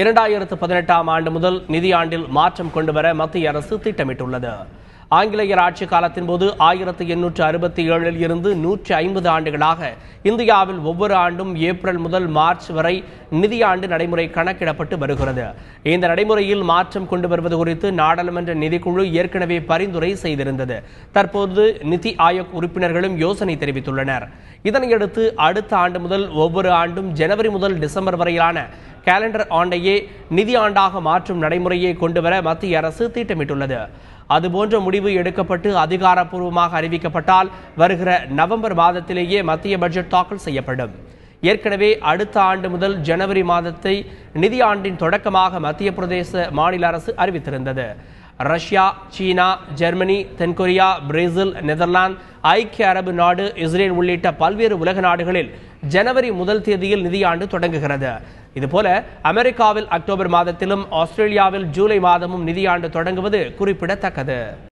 2018ஆம் ஆண்டு முதல் நிதியாண்டில் மாற்றம் கொண்டுவர மத்திய அரசு திட்டமிட்டுள்ளது. ஆங்கிலேயர் ஆட்சி காலத்தின் போது 1867 இருந்து 150 ஆண்டுகளாக இந்தியாவில் ஒவ்வொரு ஆண்டும் ஏப்ரல் முதல் மார்ச் வரை நிதியாண்டு நடைமுறை கணக்கிடப்பட்டு வருகிறது. இந்த நடைமுறையில் மாற்றம் கொண்டு வருவது குறித்து நாடாளுமன்ற நிதிக்குழு ஏற்கனவே பரிந்துரை செய்திருந்தது. தற்போது நிதி ஆயோக் உறுப்பினர்களும் யோசனை தெரிவித்துள்ளனர். இதனையடுத்து அடுத்த ஆண்டு முதல் ஒவ்வொரு ஆண்டும் ஜனவரி முதல் டிசம்பர் வரையிலான கேலண்டர் ஆண்டையே நிதி ஆண்டாக மாற்றும் நடைமுறையை கொண்டுவர மத்திய அரசு திட்டமிட்டுள்ளது. அதுபோன்ற முடிவு எடுக்கப்பட்டு அதிகாரப்பூர்வமாக அறிவிக்கப்பட்டால் வருகிற நவம்பர் மாதத்திலேயே மத்திய பட்ஜெட் தாக்கல் செய்யப்படும். ஏற்கனவே அடுத்த ஆண்டு முதல் ஜனவரி மாதத்தை நிதி ஆண்டின் தொடக்கமாக மத்திய பிரதேச மாநில அரசு அறிவித்திருந்தது. ரஷ்யா, சீனா, ஜெர்மனி, தென்கொரியா, பிரேசில், நெதர்லாந்து, ஐக்கிய அரபு நாடு, இஸ்ரேல் உள்ளிட்ட பல்வேறு உலக நாடுகளில் ஜனவரி 1 தேதியில் நிதியாண்டு தொடங்குகிறது. இதுபோல அமெரிக்காவில் அக்டோபர் மாதத்திலும் ஆஸ்திரேலியாவில் ஜூலை மாதமும் நிதியாண்டு தொடங்குவது குறிப்பிடத்தக்கது.